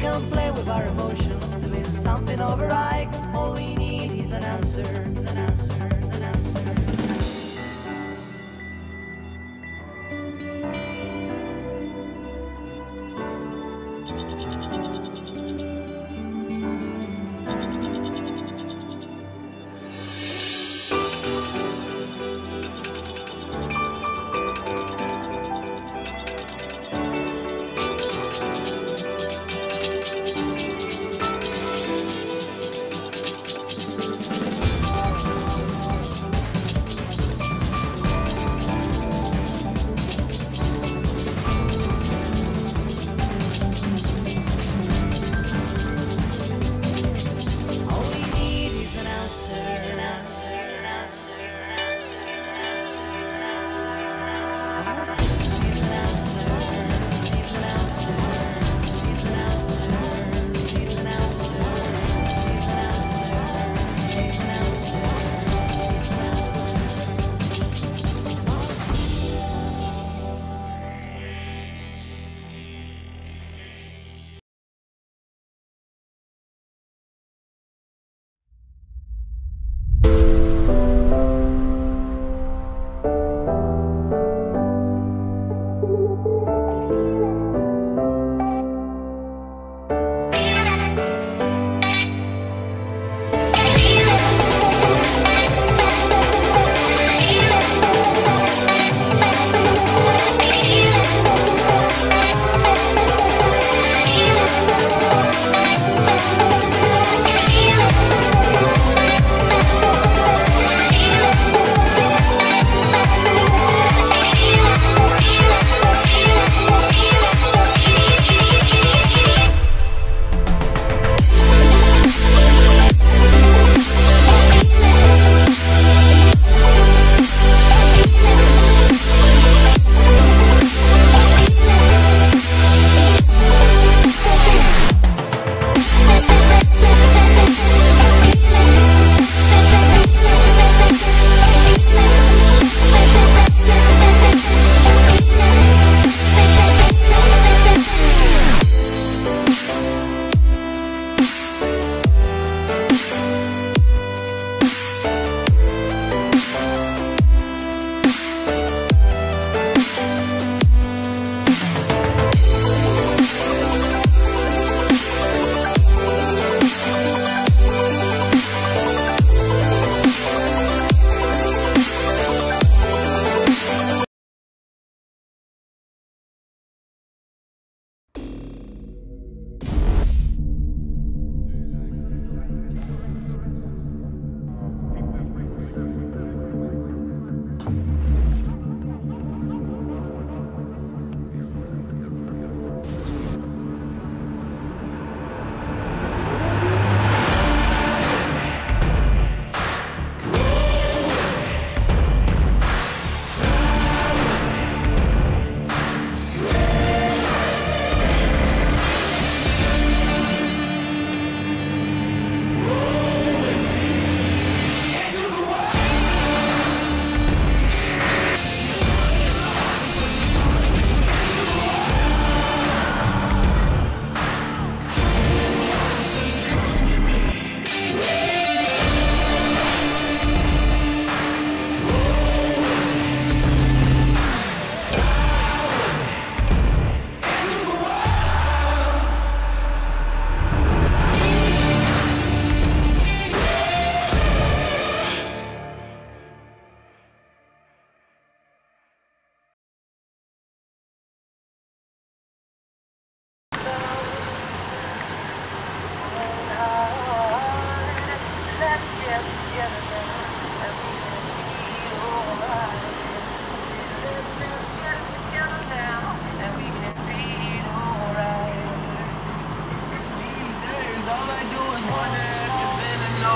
can play with our emotions, doing something override. All we need is an answer, an answer, an answer.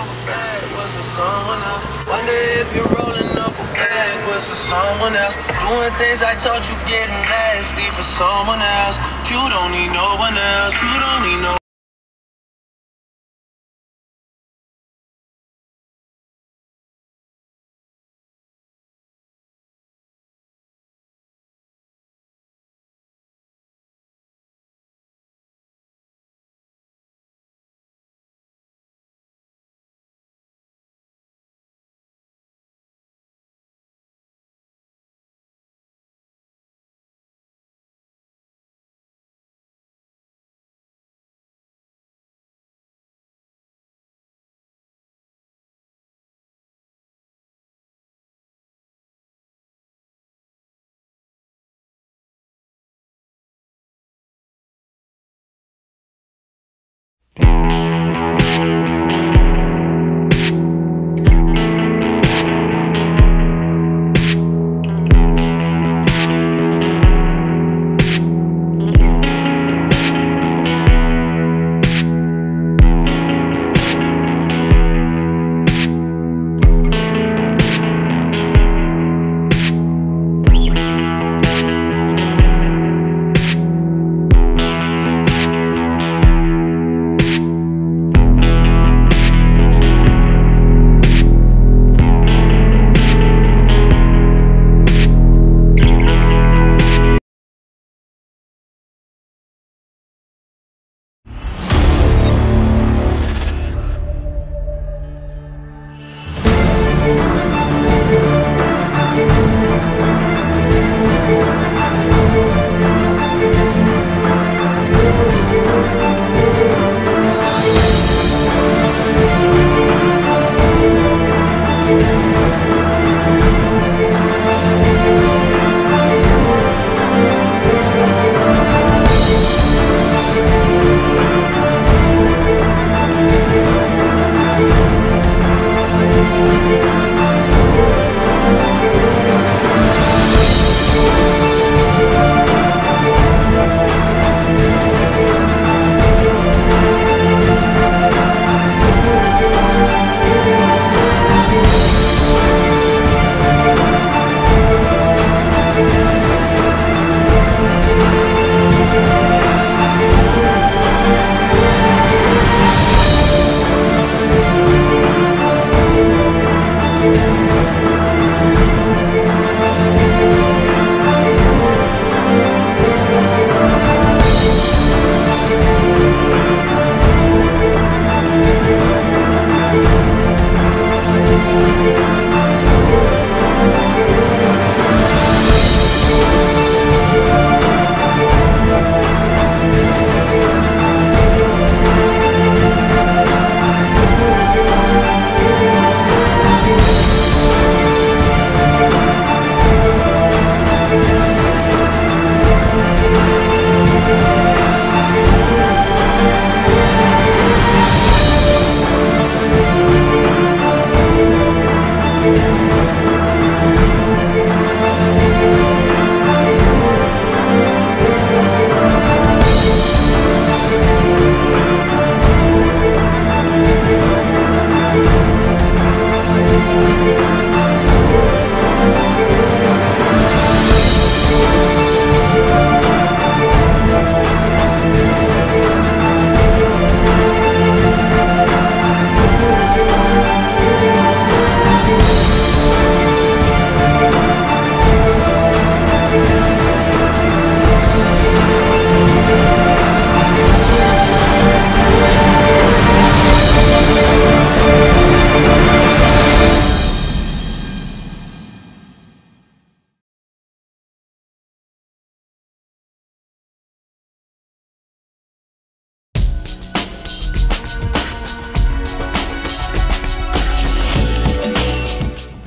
off a bag was for someone else. Wonder if you're rolling up a bag was for someone else. Doing things I taught you getting nasty for someone else. You don't need no one else. You don't need no.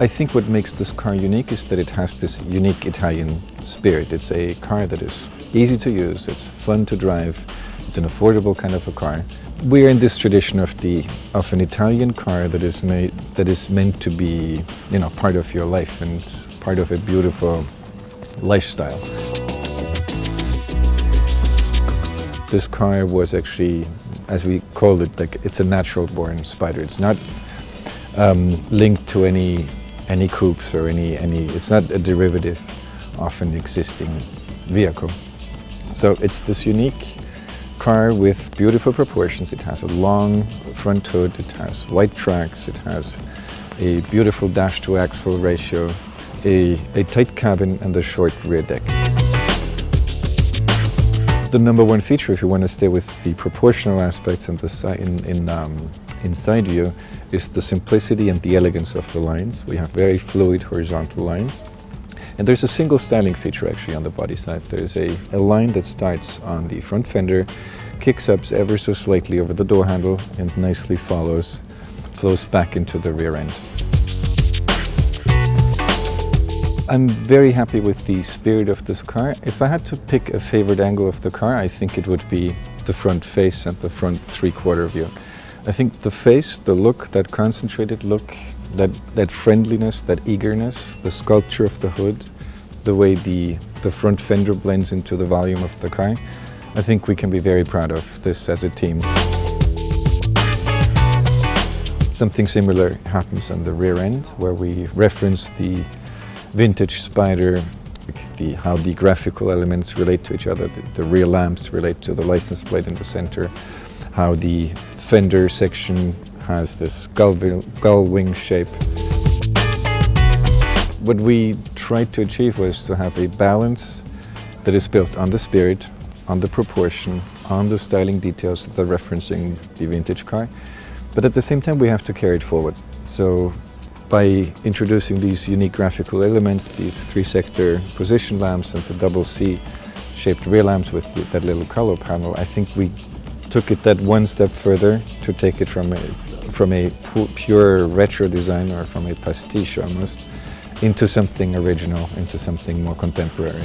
I think what makes this car unique is that it has this unique Italian spirit. It's a car that is easy to use, it's fun to drive, it's an affordable kind of a car. We're in this tradition of an Italian car that is meant to be, part of your life and part of a beautiful lifestyle. This car was actually, as we called it, it's a natural born spider. It's not linked to any coupes or any. It's not a derivative of an existing vehicle. So it's this unique car with beautiful proportions. It has a long front hood, it has white tracks, it has a beautiful dash to axle ratio, a tight cabin and a short rear deck. The number one feature, if you want to stay with the proportional aspects and the inside view, is the simplicity and the elegance of the lines. We have very fluid horizontal lines. And there's a single styling feature actually on the body side. There's a line that starts on the front fender, kicks up ever so slightly over the door handle and nicely flows back into the rear end. I'm very happy with the spirit of this car. If I had to pick a favorite angle of the car, I think it would be the front face and the front three-quarter view. I think the face, the look, that concentrated look, that friendliness, that eagerness, the sculpture of the hood, the way the front fender blends into the volume of the car, I think we can be very proud of this as a team. Something similar happens on the rear end, where we reference the vintage Spider, how the graphical elements relate to each other. The rear lamps relate to the license plate in the center, how the fender section has this gull wing shape. What we tried to achieve was to have a balance that is built on the spirit, on the proportion, on the styling details that are referencing the vintage car, but at the same time we have to carry it forward. So by introducing these unique graphical elements, these three-sector position lamps and the double C-shaped rear lamps with that little color panel, I think we took it that one step further to take it from a pure retro design, or from a pastiche almost, into something original, into something more contemporary.